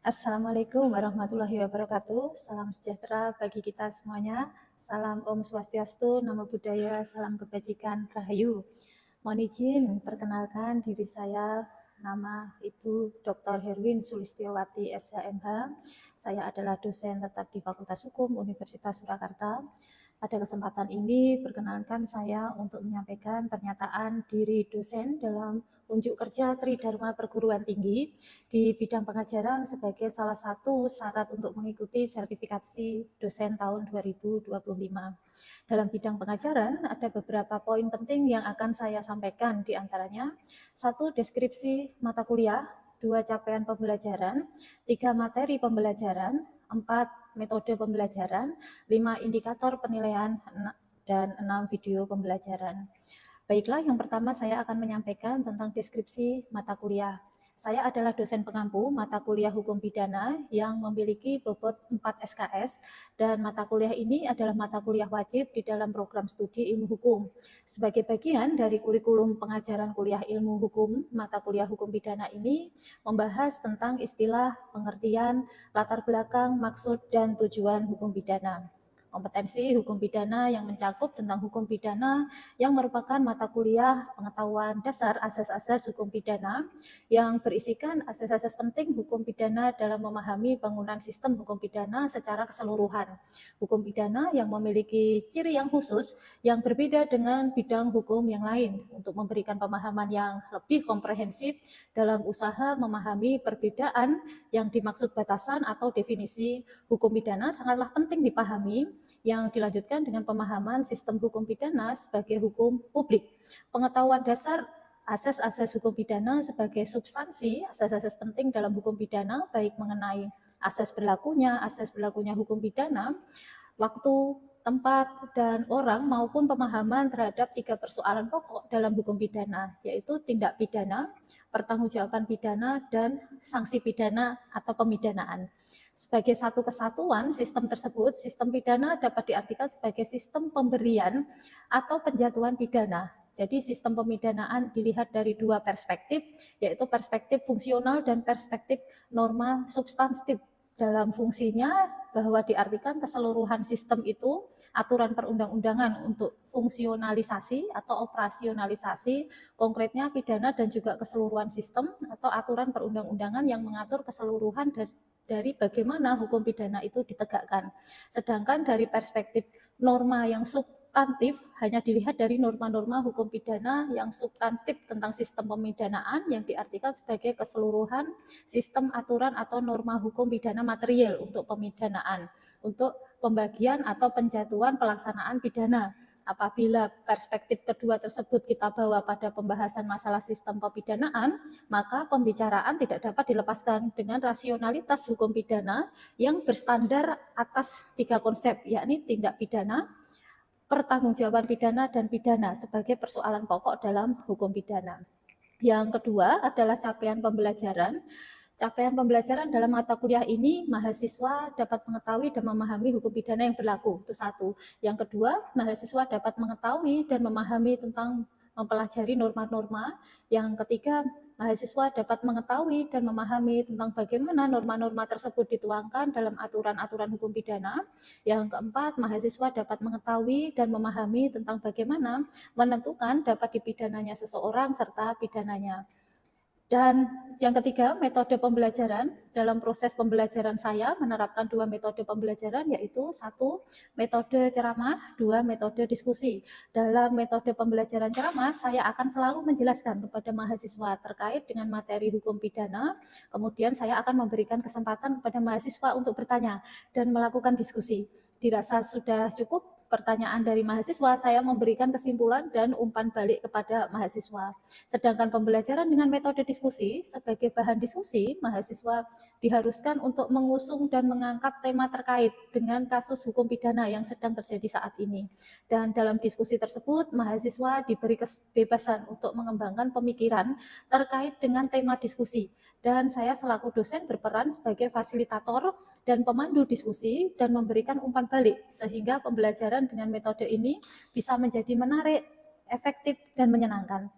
Assalamualaikum warahmatullahi wabarakatuh. Salam sejahtera bagi kita semuanya. Salam Om Swastiastu, Namo Buddhaya, salam kebajikan, Rahayu. Mohon izin perkenalkan diri saya, nama Ibu Dr. Herwin Sulistiowati SHMH. Saya adalah dosen tetap di Fakultas Hukum Universitas Surakarta. Pada kesempatan ini, perkenalkan saya untuk menyampaikan pernyataan diri dosen dalam unjuk kerja Tridharma Perguruan Tinggi di bidang pengajaran sebagai salah satu syarat untuk mengikuti sertifikasi dosen tahun 2025. Dalam bidang pengajaran, ada beberapa poin penting yang akan saya sampaikan, di antaranya 1. Deskripsi mata kuliah, 2. Capaian pembelajaran, 3. Materi pembelajaran, 4. Metode pembelajaran, 5. Indikator penilaian, dan 6. Video pembelajaran. Baiklah, yang pertama saya akan menyampaikan tentang deskripsi mata kuliah. Saya adalah dosen pengampu mata kuliah hukum pidana yang memiliki bobot 4 SKS, dan mata kuliah ini adalah mata kuliah wajib di dalam program studi ilmu hukum. Sebagai bagian dari kurikulum pengajaran kuliah ilmu hukum, mata kuliah hukum pidana ini membahas tentang istilah, pengertian, latar belakang, maksud, dan tujuan hukum pidana. Kompetensi hukum pidana yang mencakup tentang hukum pidana yang merupakan mata kuliah pengetahuan dasar asas-asas hukum pidana yang berisikan asas-asas penting hukum pidana dalam memahami bangunan sistem hukum pidana secara keseluruhan. Hukum pidana yang memiliki ciri yang khusus yang berbeda dengan bidang hukum yang lain untuk memberikan pemahaman yang lebih komprehensif dalam usaha memahami perbedaan yang dimaksud batasan atau definisi hukum pidana sangatlah penting dipahami, yang dilanjutkan dengan pemahaman sistem hukum pidana sebagai hukum publik. Pengetahuan dasar asas-asas hukum pidana sebagai substansi asas-asas penting dalam hukum pidana, baik mengenai asas berlakunya hukum pidana, waktu, tempat, dan orang, maupun pemahaman terhadap 3 persoalan pokok dalam hukum pidana, yaitu tindak pidana, pertanggungjawaban pidana, dan sanksi pidana atau pemidanaan. Sebagai satu kesatuan sistem tersebut, sistem pidana dapat diartikan sebagai sistem pemberian atau penjatuhan pidana. Jadi sistem pemidanaan dilihat dari 2 perspektif, yaitu perspektif fungsional dan perspektif norma substantif. Dalam fungsinya, bahwa diartikan keseluruhan sistem itu aturan perundang-undangan untuk fungsionalisasi atau operasionalisasi konkretnya pidana dan juga keseluruhan sistem atau aturan perundang-undangan yang mengatur keseluruhan dari bagaimana hukum pidana itu ditegakkan. Sedangkan dari perspektif norma yang substantif hanya dilihat dari norma-norma hukum pidana yang substantif tentang sistem pemidanaan yang diartikan sebagai keseluruhan sistem aturan atau norma hukum pidana material untuk pemidanaan, untuk pembagian atau penjatuhan pelaksanaan pidana. Apabila perspektif kedua tersebut kita bawa pada pembahasan masalah sistem pemidanaan, maka pembicaraan tidak dapat dilepaskan dengan rasionalitas hukum pidana yang bersandar atas 3 konsep, yakni tindak pidana, pertanggungjawaban pidana, dan pidana sebagai persoalan pokok dalam hukum pidana. Yang kedua adalah capaian pembelajaran. Capaian pembelajaran dalam mata kuliah ini, mahasiswa dapat mengetahui dan memahami hukum pidana yang berlaku, itu 1. Yang kedua, mahasiswa dapat mengetahui dan memahami tentang mempelajari norma-norma. Yang ketiga, mahasiswa dapat mengetahui dan memahami tentang bagaimana norma-norma tersebut dituangkan dalam aturan-aturan hukum pidana. Yang keempat, mahasiswa dapat mengetahui dan memahami tentang bagaimana menentukan dapat dipidananya seseorang serta pidananya. Dan yang ketiga, metode pembelajaran. Dalam proses pembelajaran saya menerapkan 2 metode pembelajaran, yaitu 1. Metode ceramah, 2. Metode diskusi. Dalam metode pembelajaran ceramah, saya akan selalu menjelaskan kepada mahasiswa terkait dengan materi hukum pidana, kemudian saya akan memberikan kesempatan kepada mahasiswa untuk bertanya dan melakukan diskusi. Dirasa sudah cukup pertanyaan dari mahasiswa, saya memberikan kesimpulan dan umpan balik kepada mahasiswa. Sedangkan pembelajaran dengan metode diskusi, sebagai bahan diskusi, mahasiswa diharuskan untuk mengusung dan mengangkat tema terkait dengan kasus hukum pidana yang sedang terjadi saat ini. Dan dalam diskusi tersebut, mahasiswa diberi kebebasan untuk mengembangkan pemikiran terkait dengan tema diskusi. Dan saya selaku dosen berperan sebagai fasilitator dan pemandu diskusi dan memberikan umpan balik, sehingga pembelajaran dengan metode ini bisa menjadi menarik, efektif, dan menyenangkan.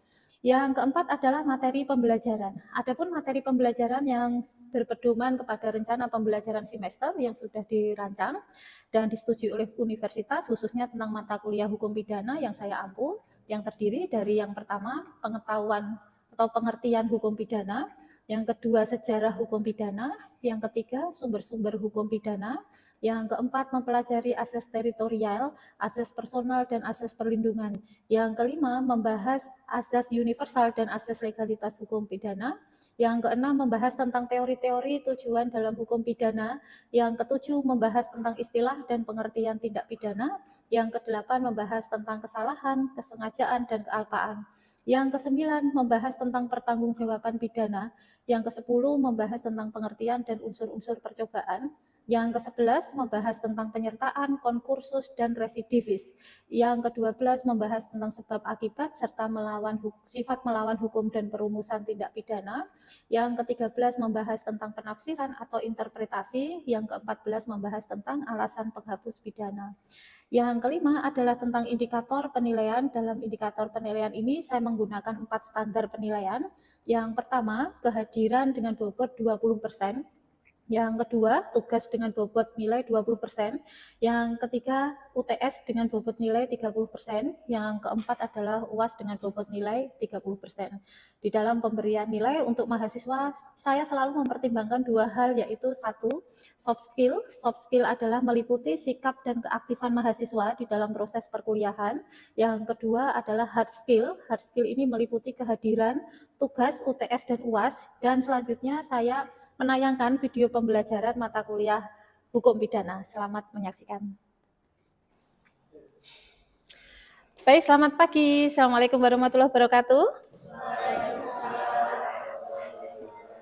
Yang keempat adalah materi pembelajaran. Adapun materi pembelajaran yang berpedoman kepada rencana pembelajaran semester yang sudah dirancang dan disetujui oleh universitas, khususnya tentang mata kuliah hukum pidana yang saya ampu, yang terdiri dari yang pertama, pengetahuan atau pengertian hukum pidana, yang kedua, sejarah hukum pidana, yang ketiga, sumber-sumber hukum pidana, yang keempat, mempelajari asas teritorial, asas personal, dan asas perlindungan. Yang kelima, membahas asas universal dan asas legalitas hukum pidana. Yang keenam, membahas tentang teori-teori tujuan dalam hukum pidana. Yang ketujuh, membahas tentang istilah dan pengertian tindak pidana. Yang kedelapan, membahas tentang kesalahan, kesengajaan, dan kealpaan. Yang kesembilan, membahas tentang pertanggungjawaban pidana. Yang kesepuluh, membahas tentang pengertian dan unsur-unsur percobaan. Yang ke-11 membahas tentang penyertaan, konkursus, dan residivis. Yang ke-12 membahas tentang sebab akibat serta sifat melawan hukum dan perumusan tindak pidana. Yang ke-13 membahas tentang penafsiran atau interpretasi. Yang ke-14 membahas tentang alasan penghapus pidana. Yang kelima adalah tentang indikator penilaian. Dalam indikator penilaian ini saya menggunakan 4 standar penilaian. Yang pertama, kehadiran dengan bobot 20%. Yang kedua, tugas dengan bobot nilai 20%. Yang ketiga, UTS dengan bobot nilai 30%. Yang keempat adalah UAS dengan bobot nilai 30%. Di dalam pemberian nilai untuk mahasiswa, saya selalu mempertimbangkan 2 hal, yaitu 1, soft skill. Soft skill adalah meliputi sikap dan keaktifan mahasiswa di dalam proses perkuliahan. Yang kedua adalah hard skill. Hard skill ini meliputi kehadiran, tugas, UTS, dan UAS. Dan selanjutnya saya menayangkan video pembelajaran mata kuliah hukum pidana. Selamat menyaksikan. Baik, selamat pagi. Assalamualaikum warahmatullahi wabarakatuh.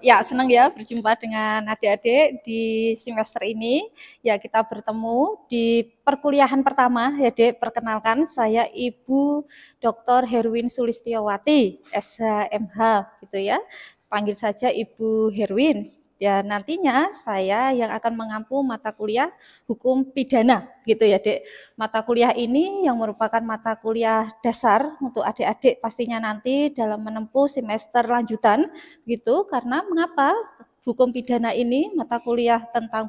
Ya, senang ya berjumpa dengan adik-adik di semester ini. Ya, kita bertemu di perkuliahan pertama. Ya, Dek, perkenalkan saya Ibu Dr. Herwin Sulistiawati, SHMH gitu ya. Panggil saja Ibu Herwin. Ya, nantinya saya yang akan mengampu mata kuliah hukum pidana gitu ya, Dek. Mata kuliah ini yang merupakan mata kuliah dasar untuk adik-adik pastinya nanti dalam menempuh semester lanjutan gitu. Karena mengapa hukum pidana ini mata kuliah tentang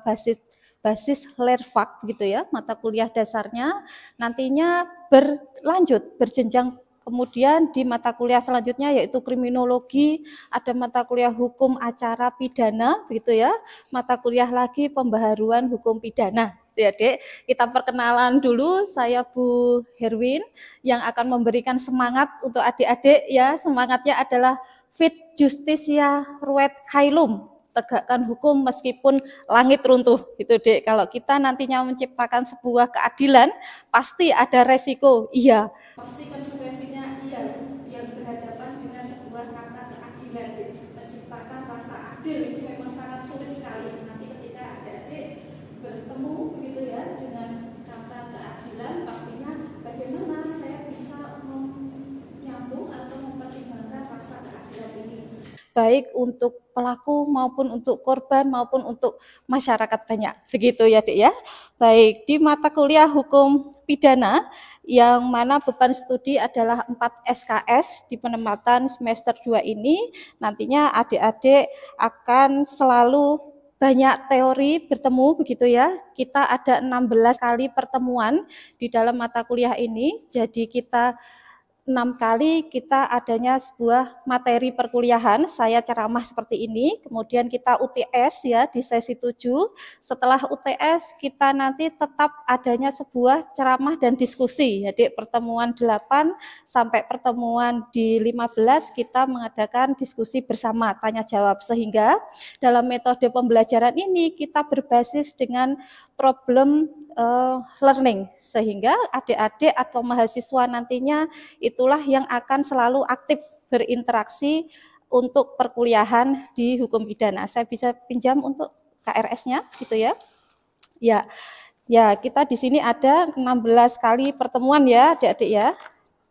basis lerfak gitu ya, mata kuliah dasarnya nantinya berlanjut berjenjang. Kemudian di mata kuliah selanjutnya yaitu kriminologi, ada mata kuliah hukum acara pidana begitu ya, mata kuliah lagi pembaharuan hukum pidana. Ya, Dek, kita perkenalan dulu, saya Bu Herwin yang akan memberikan semangat untuk adik-adik ya. Semangatnya adalah Fit Justitia Ruet Caelum, tegakkan hukum meskipun langit runtuh gitu, Dek. Kalau kita nantinya menciptakan sebuah keadilan, pasti ada resiko. Iya, pasti konsekuensinya yang berhadapan dengan sebuah kata keadilan, Dek. Menciptakan rasa adil itu memang sangat sulit sekali. Nanti ketika adik-adik bertemu begitu ya dengan kata keadilan, pastinya bagaimana saya bisa menyambung atau mempertimbangkan rasa keadilan ini, baik untuk pelaku maupun untuk korban maupun untuk masyarakat banyak. Begitu ya, Dek ya. Baik, di mata kuliah hukum pidana yang mana beban studi adalah 4 SKS di penempatan semester 2 ini, nantinya adik-adik akan selalu banyak teori bertemu begitu ya. Kita ada 16 kali pertemuan di dalam mata kuliah ini. Jadi kita 6 kali kita adanya sebuah materi perkuliahan, saya ceramah seperti ini, kemudian kita UTS ya di sesi 7, setelah UTS kita nanti tetap adanya sebuah ceramah dan diskusi, jadi pertemuan 8 sampai pertemuan di 15 kita mengadakan diskusi bersama, tanya jawab, sehingga dalam metode pembelajaran ini kita berbasis dengan problem learning, sehingga adik-adik atau mahasiswa nantinya itulah yang akan selalu aktif berinteraksi untuk perkuliahan di hukum pidana. Saya bisa pinjam untuk KRS-nya gitu ya. Ya, kita di sini ada 16 kali pertemuan ya, adik-adik ya.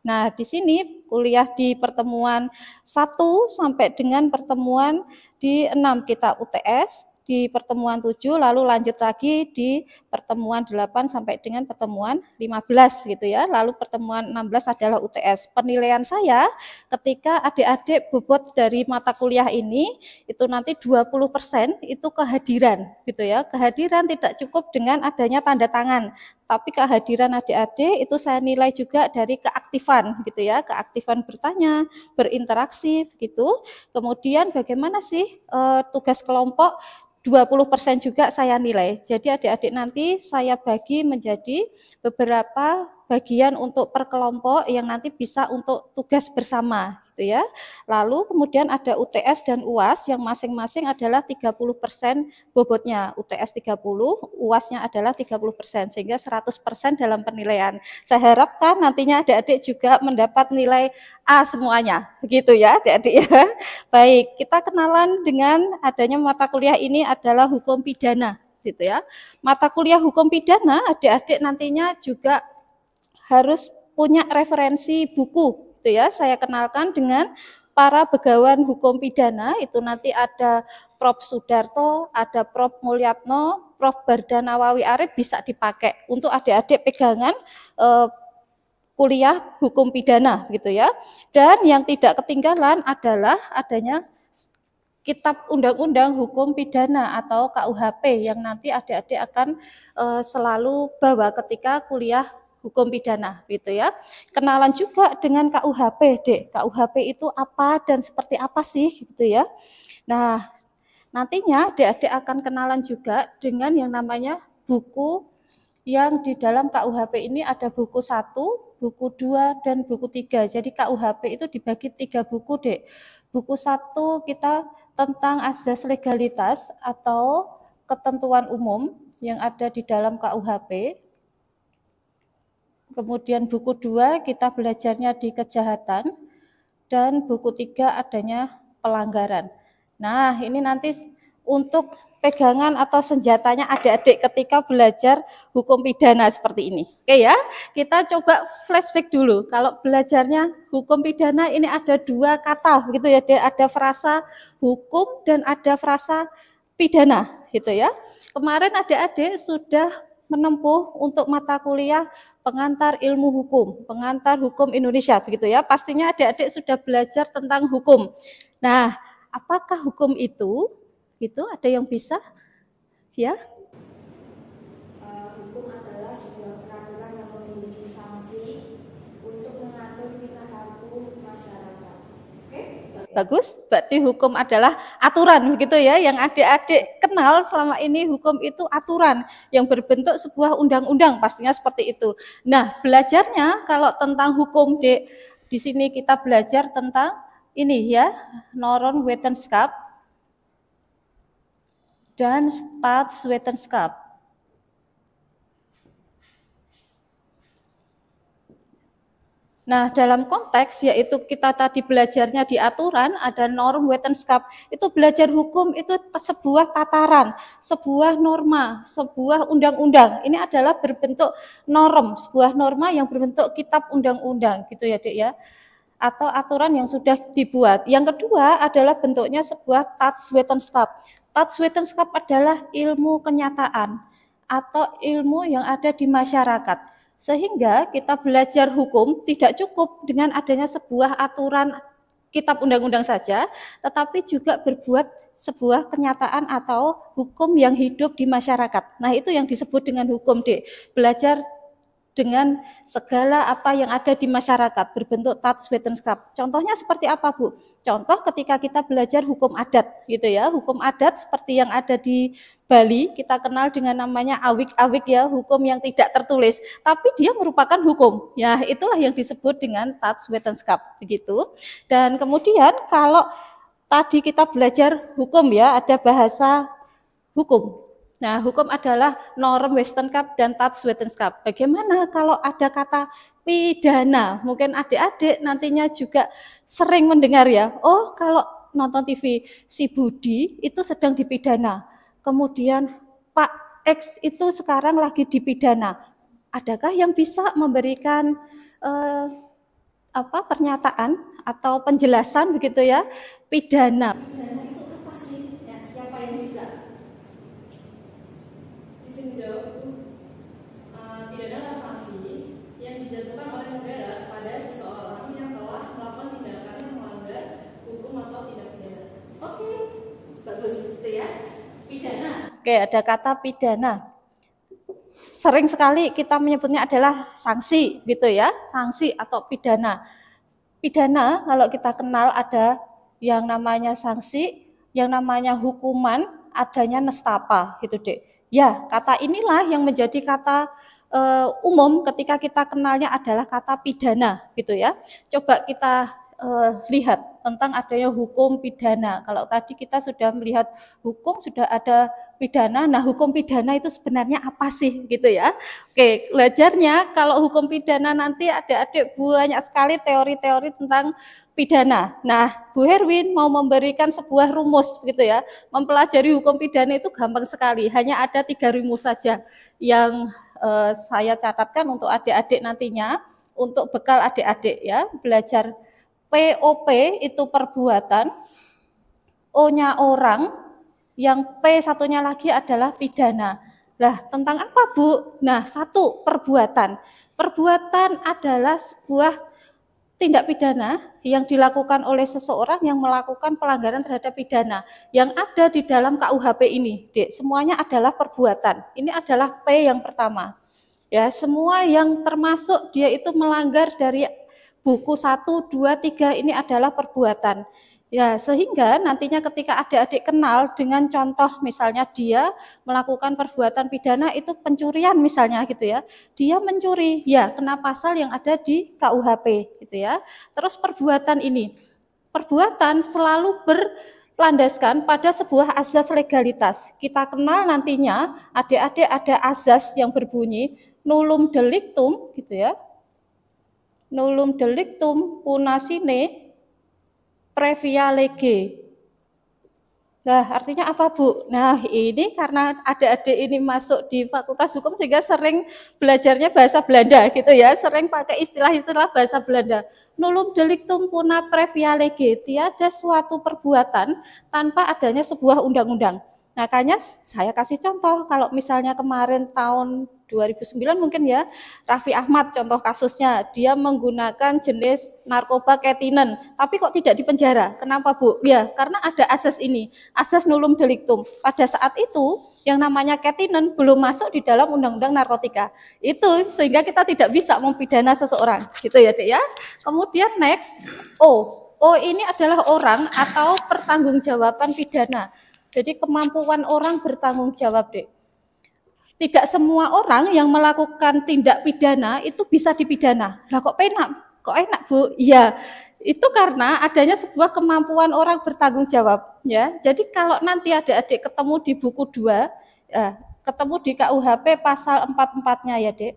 Nah, di sini kuliah di pertemuan 1 sampai dengan pertemuan di 6 kita UTS, di pertemuan 7, lalu lanjut lagi di pertemuan 8 sampai dengan pertemuan 15 gitu ya. Lalu pertemuan 16 adalah UTS. Penilaian saya ketika adik-adik bobot dari mata kuliah ini itu nanti 20% itu kehadiran gitu ya. Kehadiran tidak cukup dengan adanya tanda tangan, tapi kehadiran adik-adik itu saya nilai juga dari keaktifan gitu ya, keaktifan bertanya, berinteraksi gitu. Kemudian bagaimana sih tugas kelompok 20% juga saya nilai. Jadi adik-adik nanti saya bagi menjadi beberapa bagian untuk per kelompok yang nanti bisa untuk tugas bersama gitu ya. Lalu kemudian ada UTS dan UAS yang masing-masing adalah 30% bobotnya. UTS 30, UASnya adalah 30%, sehingga 100% dalam penilaian. Saya harapkan nantinya adik-adik juga mendapat nilai A semuanya, begitu ya adik-adik ya. Baik, kita kenalan dengan adanya mata kuliah ini adalah hukum pidana, gitu ya. Mata kuliah hukum pidana, adik-adik nantinya juga harus punya referensi buku, gitu ya. Saya kenalkan dengan para begawan hukum pidana, itu nanti ada Prof. Sudarto, ada Prof. Mulyatno, Prof. Bardanawawi Arif, bisa dipakai untuk adik-adik pegangan kuliah hukum pidana gitu ya. Dan yang tidak ketinggalan adalah adanya Kitab Undang-Undang Hukum Pidana atau KUHP yang nanti adik-adik akan selalu bawa ketika kuliah hukum pidana gitu ya. Kenalan juga dengan KUHP, Dek. KUHP itu apa dan seperti apa sih gitu ya. Nah, nantinya adik-adik akan kenalan juga dengan yang namanya buku yang di dalam KUHP ini ada buku 1, buku 2, dan buku 3. Jadi KUHP itu dibagi 3 buku, Dek. Buku 1 kita tentang asas legalitas atau ketentuan umum yang ada di dalam KUHP. Kemudian buku 2 kita belajarnya di kejahatan, dan buku 3 adanya pelanggaran. Nah, ini nanti untuk pegangan atau senjatanya adik-adik ketika belajar hukum pidana seperti ini. Oke ya, kita coba flashback dulu. Kalau belajarnya hukum pidana ini ada 2 kata gitu ya, ada frasa hukum dan ada frasa pidana gitu ya. Kemarin adik-adik sudah menempuh untuk mata kuliah pengantar ilmu hukum, pengantar hukum Indonesia begitu ya. Pastinya adik-adik sudah belajar tentang hukum. Nah, apakah hukum itu? Itu ada yang bisa? Ya. Hukum adalah sebuah peraturan yang memiliki sanksi untuk mengatur tingkah laku masyarakat. Oke? Bagus, berarti hukum adalah aturan begitu ya, yang adik-adik kenal selama ini. Hukum itu aturan yang berbentuk sebuah undang-undang, pastinya seperti itu. Nah, belajarnya kalau tentang hukum di sini kita belajar tentang ini ya, Normenwetenschap dan Staatswetenschap. Nah, dalam konteks yaitu kita tadi belajarnya di aturan, ada Normenwetenschap, itu belajar hukum itu sebuah tataran, sebuah norma, sebuah undang-undang. Ini adalah berbentuk norm, sebuah norma yang berbentuk kitab undang-undang gitu ya, Dek ya. Atau aturan yang sudah dibuat. Yang kedua adalah bentuknya sebuah Staatswetenschap. Staatswetenschap adalah ilmu kenyataan atau ilmu yang ada di masyarakat. Sehingga kita belajar hukum tidak cukup dengan adanya sebuah aturan kitab undang-undang saja, tetapi juga berbuat sebuah kenyataan atau hukum yang hidup di masyarakat. Nah, itu yang disebut dengan hukum, Dek. Belajar dengan segala apa yang ada di masyarakat berbentuk Staatswetenschap. Contohnya seperti apa, Bu? Contoh ketika kita belajar hukum adat gitu ya. Hukum adat seperti yang ada di Bali, kita kenal dengan namanya awik-awik ya, hukum yang tidak tertulis, tapi dia merupakan hukum. Ya, itulah yang disebut dengan Staatswetenschap begitu. Dan kemudian kalau tadi kita belajar hukum ya, ada bahasa hukum. Nah, hukum adalah Normenwetenschap dan Staatswetenschap. Bagaimana kalau ada kata pidana? Mungkin adik-adik nantinya juga sering mendengar ya, oh kalau nonton TV, si Budi itu sedang dipidana. Kemudian Pak X itu sekarang lagi dipidana. Adakah yang bisa memberikan pernyataan atau penjelasan begitu ya? Pidana. Pidana itu apa sih? Ya, siapa yang bisa? jawab pidana adalah sanksi yang dijatuhkan oleh negara pada seseorang yang telah melakukan tindakan yang melanggar hukum atau tindak pidana. Oke, bagus itu ya. Pidana. Oke, ada kata pidana. Sering sekali kita menyebutnya adalah sanksi gitu ya, sanksi atau pidana. Pidana kalau kita kenal ada yang namanya sanksi, yang namanya hukuman, adanya nestapa gitu Dek. Ya, kata inilah yang menjadi kata umum ketika kita kenalnya adalah kata pidana gitu ya. Coba kita lihat tentang adanya hukum pidana. Kalau tadi kita sudah melihat hukum, sudah ada pidana. Nah, hukum pidana itu sebenarnya apa sih gitu ya? Oke, belajarnya kalau hukum pidana nanti adik-adik banyak sekali teori-teori tentang pidana. Nah, Bu Herwin mau memberikan sebuah rumus gitu ya. Mempelajari hukum pidana itu gampang sekali. Hanya ada 3 rumus saja yang saya catatkan untuk adik-adik nantinya, untuk bekal adik-adik ya, belajar. POP itu perbuatan, O-nya orang, yang P satunya lagi adalah pidana. Nah, tentang apa Bu? Nah, 1, perbuatan. Perbuatan adalah sebuah tindak pidana yang dilakukan oleh seseorang yang melakukan pelanggaran terhadap pidana. Yang ada di dalam KUHP ini, Dek, semuanya adalah perbuatan. Ini adalah P yang pertama. Ya, semua yang termasuk dia itu melanggar dari buku 1, 2, 3 ini adalah perbuatan. Ya, sehingga nantinya ketika adik-adik kenal dengan contoh misalnya dia melakukan perbuatan pidana itu pencurian misalnya gitu ya. Dia mencuri, ya kena pasal yang ada di KUHP gitu ya. Terus perbuatan ini, perbuatan selalu berlandaskan pada sebuah azas legalitas. Kita kenal nantinya adik-adik ada azas yang berbunyi nullum delictum gitu ya. Nullum delictum puna sine previa lege. Nah, artinya apa, Bu? Nah, ini karena adik-adik ini masuk di Fakultas Hukum sehingga sering belajarnya bahasa Belanda gitu ya, sering pakai istilah-istilah bahasa Belanda. Nullum delictum puna previa lege, tiada suatu perbuatan tanpa adanya sebuah undang-undang. Makanya saya kasih contoh, kalau misalnya kemarin tahun 2009 mungkin ya, Raffi Ahmad contoh kasusnya, dia menggunakan jenis narkoba ketinen, tapi kok tidak dipenjara. Kenapa Bu? Ya, karena ada asas ini, asas nullum delictum. Pada saat itu, yang namanya ketinen belum masuk di dalam undang-undang narkotika. Itu sehingga kita tidak bisa mempidana seseorang, gitu ya Dek ya. Kemudian next, O ini adalah orang atau pertanggungjawaban pidana. Jadi kemampuan orang bertanggung jawab, Dek. Tidak semua orang yang melakukan tindak pidana itu bisa dipidana. Lah kok enak Bu? Ya, itu karena adanya sebuah kemampuan orang bertanggung jawab. Ya, jadi kalau nanti adik-adik ketemu di buku 2, ketemu di KUHP pasal 44-nya ya Dek.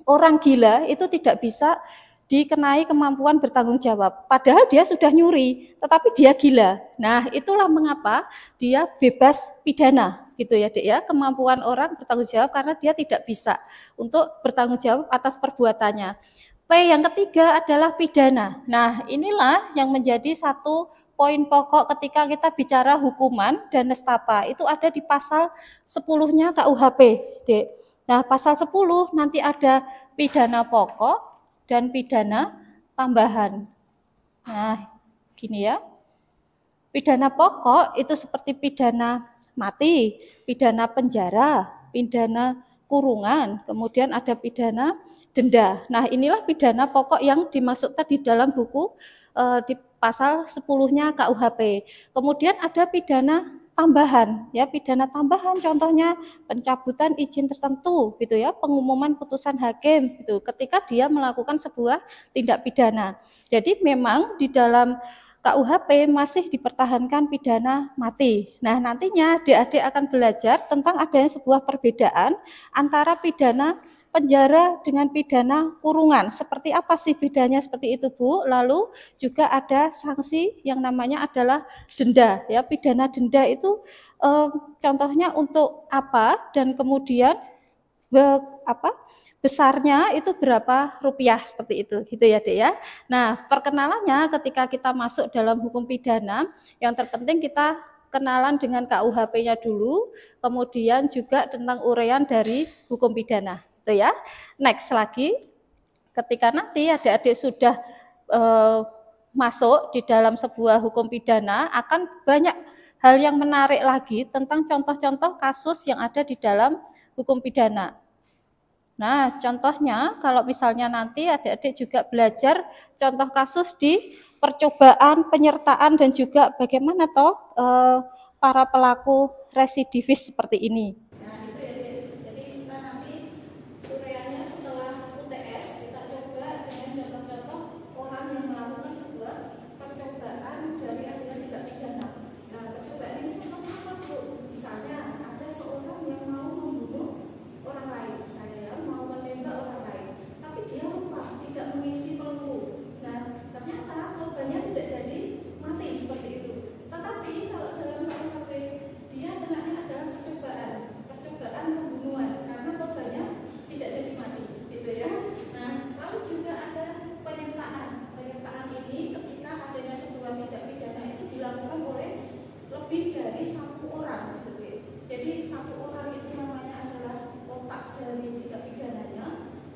Orang gila itu tidak bisa dikenai kemampuan bertanggung jawab. Padahal dia sudah nyuri, tetapi dia gila. Nah, itulah mengapa dia bebas pidana, gitu ya Dek ya. Kemampuan orang bertanggung jawab karena dia tidak bisa untuk bertanggung jawab atas perbuatannya. P yang ketiga adalah pidana. Nah, inilah yang menjadi satu poin pokok ketika kita bicara hukuman dan nestapa. Itu ada di pasal 10-nya KUHP, Dek. Nah, pasal 10 nanti ada pidana pokok dan pidana tambahan. Nah, gini ya. Pidana pokok itu seperti pidana mati, pidana penjara, pidana kurungan, kemudian ada pidana denda. Nah, inilah pidana pokok yang dimaksud tadi dalam buku di pasal 10-nya KUHP. Kemudian ada pidana tambahan, ya pidana tambahan contohnya pencabutan izin tertentu gitu ya, pengumuman putusan hakim gitu ketika dia melakukan sebuah tindak pidana. Jadi memang di dalam KUHP masih dipertahankan pidana mati. Nah, nantinya adik-adik akan belajar tentang adanya sebuah perbedaan antara pidana penjara dengan pidana kurungan. Seperti apa sih bedanya seperti itu, Bu? Lalu juga ada sanksi yang namanya adalah denda. Ya, pidana denda itu contohnya untuk apa dan kemudian besarnya itu berapa rupiah seperti itu, gitu ya Dek ya. Nah, perkenalannya ketika kita masuk dalam hukum pidana, yang terpenting kita kenalan dengan KUHP-nya dulu, kemudian juga tentang uraian dari hukum pidana. Itu ya. Next lagi, ketika nanti adik-adik sudah masuk di dalam sebuah hukum pidana, akan banyak hal yang menarik lagi tentang contoh-contoh kasus yang ada di dalam hukum pidana. Nah, contohnya kalau misalnya nanti adik-adik juga belajar contoh kasus di percobaan, penyertaan, dan juga bagaimana toh para pelaku residivis seperti ini. Nah, itu ya, jadi kita nanti uraiannya setelah UTS, kita coba dengan contoh-contoh orang yang melakukan sebuah percobaan dari aliran tindak pidana. Nah, percobaan ini contohnya apa, Bu? Misalnya ada seorang yang mau membunuh orang lain, misalnya ya, mau menembak orang lain, tapi dia lupa tidak mengisi peluru. Nah, ternyata korbannya tidak jadi mati seperti itu. Tetapi kalau dalam KUHP dia kenanya adalah percobaan pembunuhan karena korbannya tidak jadi mati, gitu ya. Nah, lalu juga ada penyertaan. Penyertaan ini ketika adanya sebuah tindak pidana itu dilakukan oleh lebih dari satu orang, gitu ya. Jadi satu orang itu namanya adalah otak dari tindak pidananya.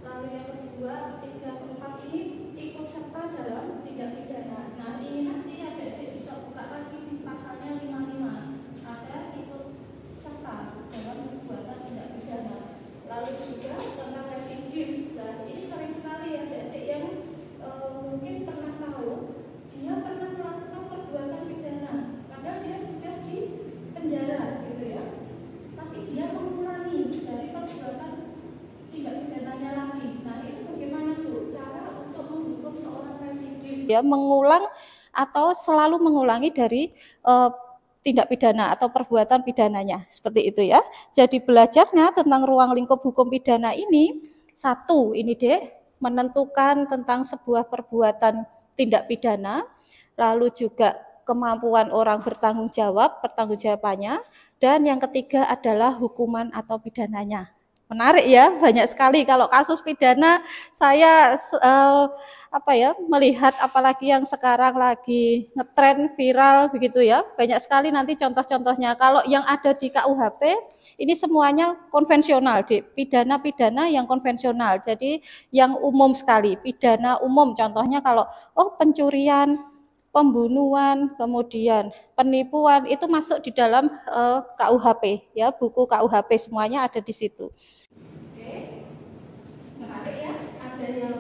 Lalu yang kedua, ketiga, keempat ini ikut serta dalam tindak pidana. Nah, ini nanti adik-adik bisa buka lagi di pasalnya 55. Ada ikut serta dalam perbuatan tindak pidana. Lalu juga tentang residif. Nah, ini sering sekali adik-adik yang mungkin pernah tahu dia pernah melakukan perbuatan pidana, padahal dia sudah di penjara, gitu ya. Tapi dia mengulangi dari perbuatan tindak pidananya lagi. Nah, itu bagaimana tuh cara untuk menghukum seorang residif? Ya, mengulang atau selalu mengulangi dari tindak pidana atau perbuatan pidananya, seperti itu ya. Jadi belajarnya tentang ruang lingkup hukum pidana ini, satu, ini Dek, menentukan tentang sebuah perbuatan tindak pidana, lalu juga kemampuan orang bertanggung jawab, pertanggungjawabannya, dan yang ketiga adalah hukuman atau pidananya. Menarik ya, banyak sekali kalau kasus pidana saya melihat, apalagi yang sekarang lagi ngetren viral begitu ya, banyak sekali nanti contoh-contohnya. Kalau yang ada di KUHP ini semuanya konvensional, pidana-pidana yang konvensional, jadi yang umum sekali, pidana umum. Contohnya kalau pencurian, pembunuhan, kemudian penipuan itu masuk di dalam KUHP ya, buku KUHP semuanya ada di situ. Oke, menarik ya. Ada yang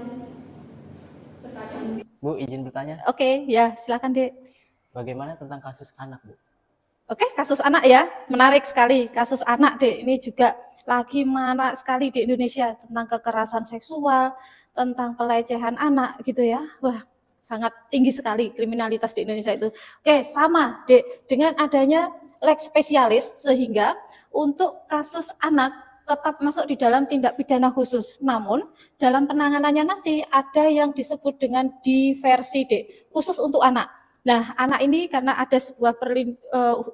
bertanya? Bu, izin bertanya. Oke, ya silakan Dek. Bagaimana tentang kasus anak, Bu? Oke, kasus anak ya, menarik sekali. Kasus anak Dek, ini juga lagi marak sekali di Indonesia, tentang kekerasan seksual, tentang pelecehan anak gitu ya. Wah, sangat tinggi sekali kriminalitas di Indonesia itu. Oke, sama Dek, dengan adanya leg spesialis sehingga untuk kasus anak tetap masuk di dalam tindak pidana khusus. Namun dalam penanganannya nanti ada yang disebut dengan diversi Dek, khusus untuk anak. Nah, anak ini karena ada sebuah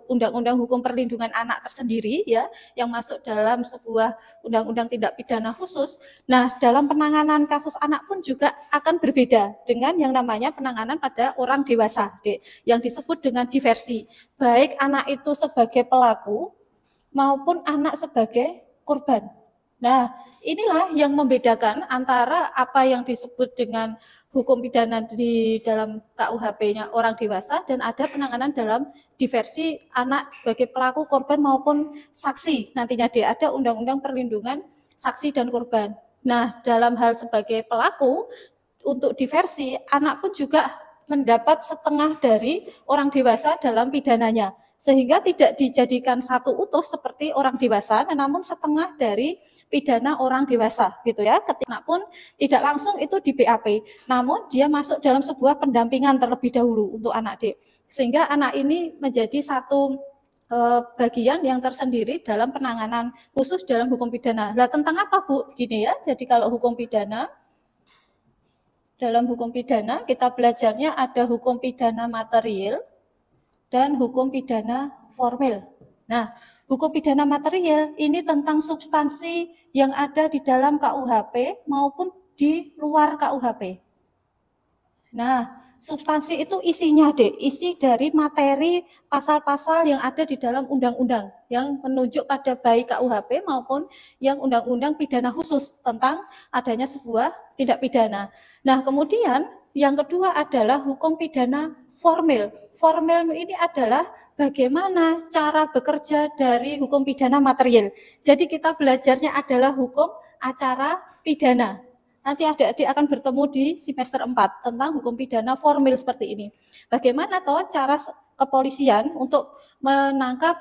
undang-undang hukum perlindungan anak tersendiri ya, yang masuk dalam sebuah undang-undang tindak pidana khusus. Nah, dalam penanganan kasus anak pun juga akan berbeda dengan yang namanya penanganan pada orang dewasa, Dek, yang disebut dengan diversi. Baik anak itu sebagai pelaku maupun anak sebagai korban. Nah, inilah yang membedakan antara apa yang disebut dengan hukum pidana di dalam KUHP-nya orang dewasa dan ada penanganan dalam diversi anak sebagai pelaku, korban maupun saksi. Nantinya ada undang-undang perlindungan saksi dan korban. Nah, dalam hal sebagai pelaku untuk diversi, anak pun juga mendapat setengah dari orang dewasa dalam pidananya, sehingga tidak dijadikan satu utuh seperti orang dewasa, namun setengah dari pidana orang dewasa gitu ya. Ketika pun tidak langsung itu di BAP, namun dia masuk dalam sebuah pendampingan terlebih dahulu untuk anak Dek, sehingga anak ini menjadi satu bagian yang tersendiri dalam penanganan khusus dalam hukum pidana. Nah, tentang apa Bu? Gini ya, jadi kalau hukum pidana, dalam hukum pidana kita belajarnya ada hukum pidana material dan hukum pidana formil. Nah, hukum pidana material ini tentang substansi yang ada di dalam KUHP maupun di luar KUHP. Nah, substansi itu isinya, Dek, isi dari materi pasal-pasal yang ada di dalam undang-undang yang menunjuk pada baik KUHP maupun yang undang-undang pidana khusus tentang adanya sebuah tindak pidana. Nah, kemudian yang kedua adalah hukum pidana formil. Formil ini adalah bagaimana cara bekerja dari hukum pidana material. Jadi kita belajarnya adalah hukum acara pidana. Nanti adik-adik akan bertemu di semester 4 tentang hukum pidana formil seperti ini. Bagaimana toh cara kepolisian untuk menangkap,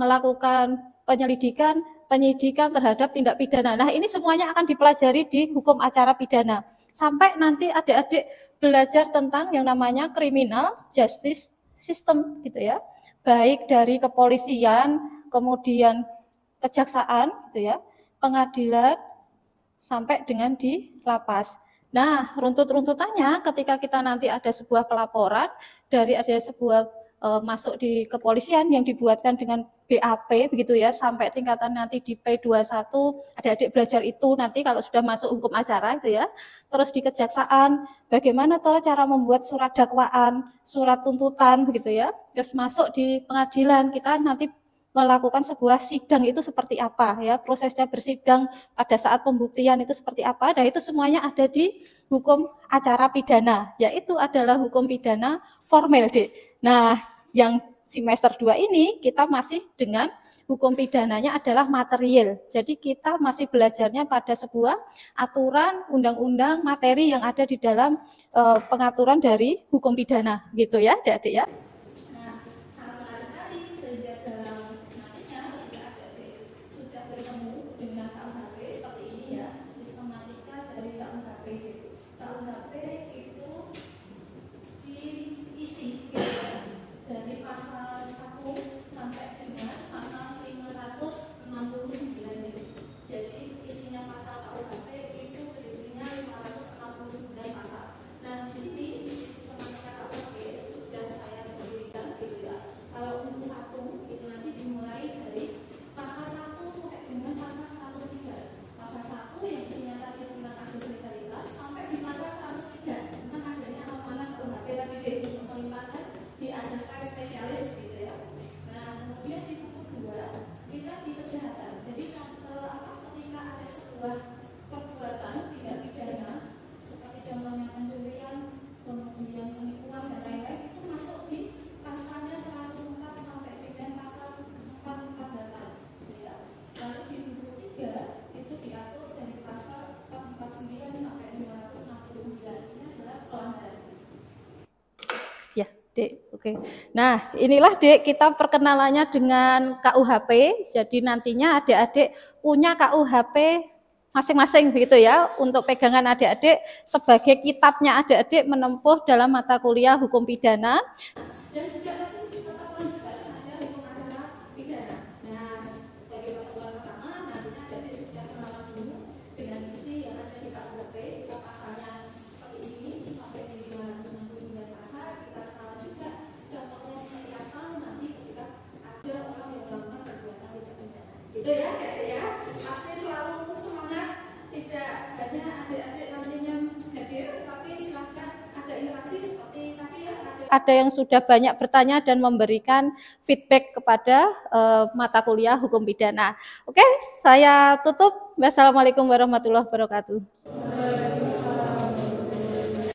melakukan penyelidikan, penyidikan terhadap tindak pidana. Nah, ini semuanya akan dipelajari di hukum acara pidana. Sampai nanti adik-adik belajar tentang yang namanya criminal justice system gitu ya. Baik dari kepolisian, kemudian kejaksaan gitu ya, pengadilan, sampai dengan di lapas. Nah, runtut-runtutannya ketika kita nanti ada sebuah pelaporan dari ada sebuah masuk di kepolisian yang dibuatkan dengan BAP begitu ya, sampai tingkatan nanti di P21, adik-adik belajar itu nanti kalau sudah masuk hukum acara itu ya. Terus di kejaksaan, bagaimana toh cara membuat surat dakwaan, surat tuntutan begitu ya. Terus masuk di pengadilan, kita nanti melakukan sebuah sidang itu seperti apa ya, prosesnya bersidang pada saat pembuktian itu seperti apa. Nah, itu semuanya ada di hukum acara pidana, yaitu adalah hukum pidana formil, Dek. Nah, yang semester 2 ini kita masih dengan hukum pidananya adalah material. Jadi kita masih belajarnya pada sebuah aturan undang-undang materi yang ada di dalam pengaturan dari hukum pidana gitu ya, Adik-adik ya. Dek, oke. Nah, inilah Dek kita perkenalannya dengan KUHP. Jadi nantinya adik-adik punya KUHP masing-masing begitu ya, untuk pegangan adik-adik sebagai kitabnya adik-adik menempuh dalam mata kuliah hukum pidana. Dan sejak tadi tetap lanjutkan ada hukum acara pidana. Nah, sebagai pertemuan pertama nantinya adik-adik sudah kenalan dulu dengan isi yang ada di KUHP. Kita pasalnya seperti ini sampai di 569 pasal. Kita kenalan juga contohnya seperti apa nanti ketika ada orang yang melakukan perbuatan tindak pidana. Gitu ya, adik-adik ya. Pasti selalu semangat, tidak hanya adik-adik nantinya hadir, tapi silakan ada interaksi seperti tadi ya. Ada yang sudah banyak bertanya dan memberikan feedback kepada mata kuliah hukum pidana. Oke, saya tutup. Wassalamualaikum warahmatullahi wabarakatuh.